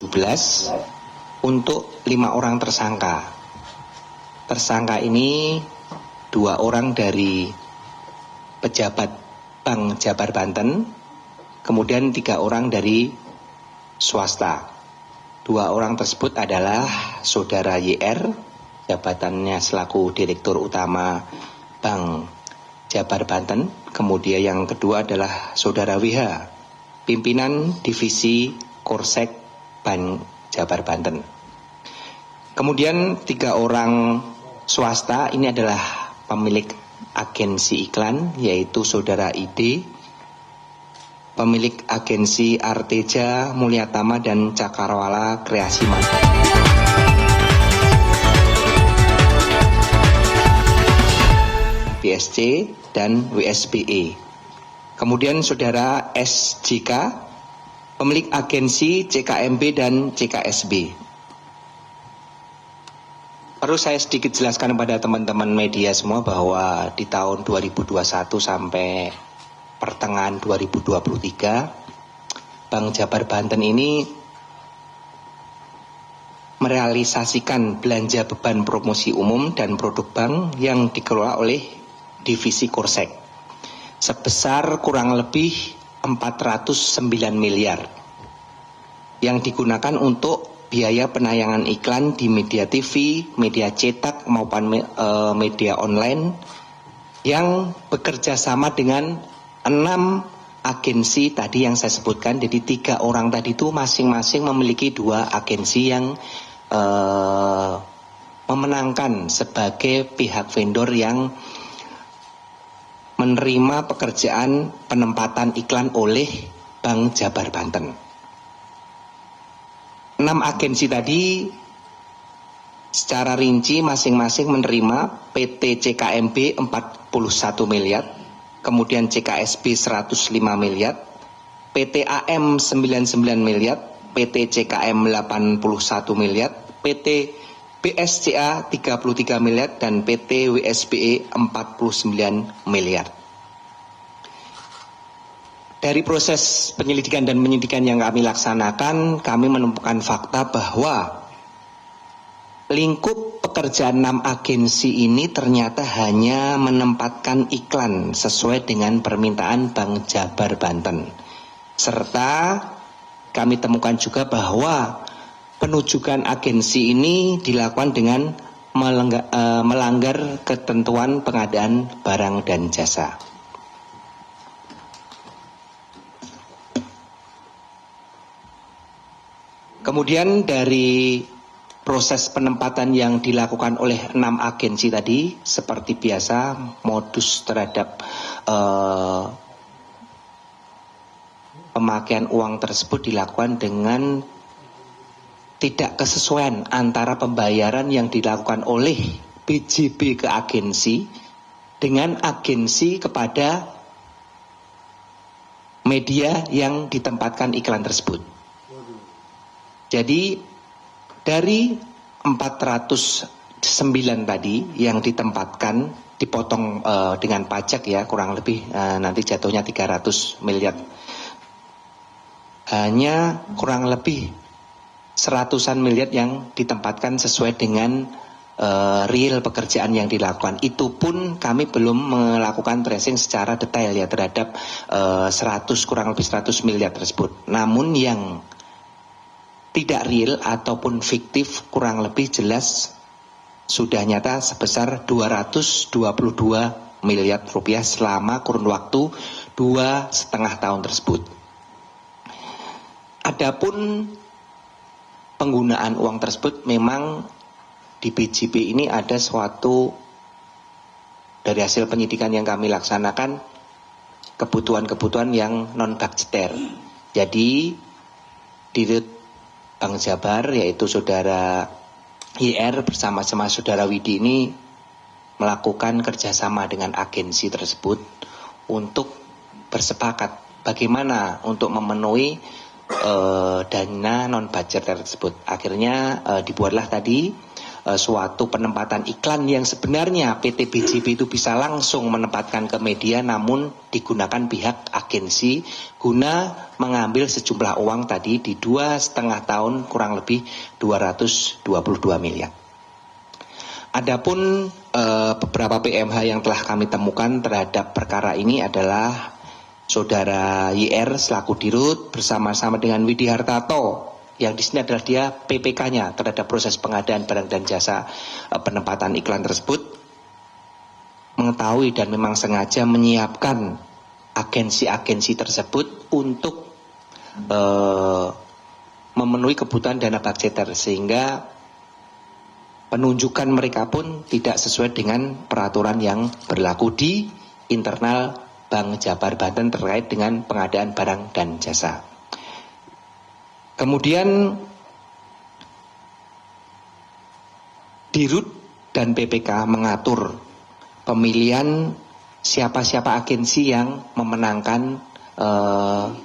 17 untuk 5 orang tersangka. Tersangka ini 2 orang dari pejabat Bank Jabar Banten, kemudian 3 orang dari swasta. 2 orang tersebut adalah Saudara YR, jabatannya selaku Direktur Utama Bank Jabar Banten, kemudian yang kedua adalah Saudara WH, pimpinan Divisi Korsek Bank Jabar Banten. Kemudian 3 orang swasta ini adalah pemilik agensi iklan, yaitu Saudara ID, pemilik agensi Arteja, Mulyatama, dan Cakrawala Kreasi Mata, BSC dan WSBE. Kemudian Saudara SJK, pemilik agensi CKMB dan CKSB. Perlu saya sedikit jelaskan kepada teman-teman media semua bahwa di tahun 2021 sampai pertengahan 2023, Bank Jabar Banten ini merealisasikan belanja beban promosi umum dan produk bank yang dikelola oleh Divisi Korsek sebesar kurang lebih 409 miliar yang digunakan untuk biaya penayangan iklan di media TV, media cetak maupun media online yang bekerja sama dengan 6 agensi tadi yang saya sebutkan. Jadi 3 orang tadi itu masing-masing memiliki 2 agensi yang memenangkan sebagai pihak vendor yang menerima pekerjaan penempatan iklan oleh Bank Jabar Banten. 6 agensi tadi secara rinci masing-masing menerima PT CKMB 41 miliar, kemudian CKSB 105 miliar, PT AM 99 miliar, PT CKM 81 miliar, PT BSCA 33 miliar, dan PT WSBE 49 miliar. Dari proses penyelidikan dan penyidikan yang kami laksanakan, kami menemukan fakta bahwa lingkup pekerjaan 6 agensi ini ternyata hanya menempatkan iklan sesuai dengan permintaan Bank Jabar Banten. Serta kami temukan juga bahwa penujukan agensi ini dilakukan dengan melanggar ketentuan pengadaan barang dan jasa. Kemudian dari proses penempatan yang dilakukan oleh 6 agensi tadi, seperti biasa modus terhadap pemakaian uang tersebut dilakukan dengan tidak kesesuaian antara pembayaran yang dilakukan oleh BJB ke agensi dengan agensi kepada media yang ditempatkan iklan tersebut. Jadi dari 409 tadi yang ditempatkan dipotong dengan pajak ya, kurang lebih nanti jatuhnya 300 miliar. Hanya kurang lebih 100-an miliar yang ditempatkan sesuai dengan real pekerjaan yang dilakukan. Itu pun kami belum melakukan tracing secara detail ya terhadap kurang lebih 100 miliar tersebut. Namun yang tidak real ataupun fiktif kurang lebih jelas sudah nyata sebesar 222 miliar rupiah selama kurun waktu 2,5 tahun tersebut. Adapun penggunaan uang tersebut memang di BJB ini ada suatu, dari hasil penyidikan yang kami laksanakan, kebutuhan-kebutuhan yang non-budgeter. Jadi di Bank Jabar, yaitu Saudara YR bersama-sama Saudara Widi ini melakukan kerjasama dengan agensi tersebut untuk bersepakat bagaimana untuk memenuhi dana non-budgeter tersebut. Akhirnya dibuatlah tadi suatu penempatan iklan yang sebenarnya PT BJB itu bisa langsung menempatkan ke media, namun digunakan pihak agensi guna mengambil sejumlah uang tadi di 2,5 tahun, kurang lebih 222 miliar. Adapun beberapa PMH yang telah kami temukan terhadap perkara ini adalah Saudara YR selaku Dirut bersama-sama dengan Widi Hartato, yang di sini adalah dia PPK-nya terhadap proses pengadaan barang dan jasa penempatan iklan tersebut, mengetahui dan memang sengaja menyiapkan agensi-agensi tersebut untuk memenuhi kebutuhan dana budgeter, sehingga penunjukan mereka pun tidak sesuai dengan peraturan yang berlaku di internal Bank Jabar Banten terkait dengan pengadaan barang dan jasa. Kemudian Dirut dan PPK mengatur pemilihan siapa-siapa agensi yang memenangkan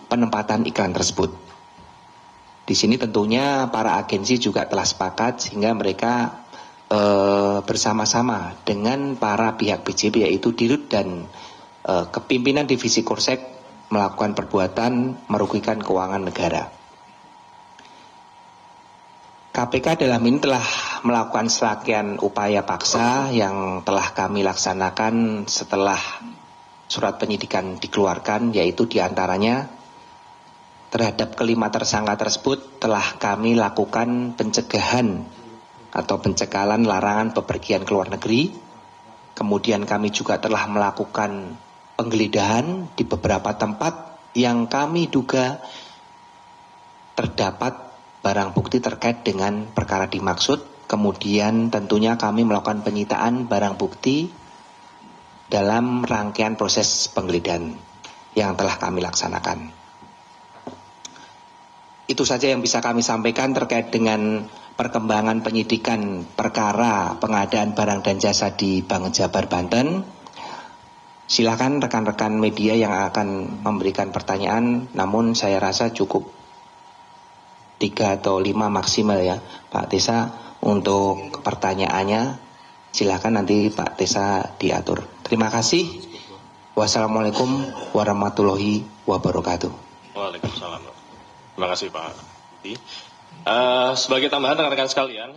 penempatan iklan tersebut. Di sini tentunya para agensi juga telah sepakat sehingga mereka bersama-sama dengan para pihak BJB yaitu Dirut dan kepimpinan divisi Korsek melakukan perbuatan merugikan keuangan negara. KPK dalam ini telah melakukan serangkaian upaya paksa yang telah kami laksanakan setelah surat penyidikan dikeluarkan, yaitu diantaranya terhadap kelima tersangka tersebut telah kami lakukan pencegahan atau pencekalan larangan bepergian ke luar negeri. Kemudian kami juga telah melakukan penggeledahan di beberapa tempat yang kami duga terdapat barang bukti terkait dengan perkara dimaksud. Kemudian tentunya kami melakukan penyitaan barang bukti dalam rangkaian proses penggeledahan yang telah kami laksanakan. Itu saja yang bisa kami sampaikan terkait dengan perkembangan penyidikan perkara pengadaan barang dan jasa di Bank Jabar Banten. Silakan rekan-rekan media yang akan memberikan pertanyaan, namun saya rasa cukup 3 atau 5 maksimal ya Pak Tesa untuk pertanyaannya. Silakan nanti Pak Tesa diatur. Terima kasih. Wassalamualaikum warahmatullahi wabarakatuh. Waalaikumsalam. Terima kasih Pak. Sebagai tambahan rekan-rekan sekalian.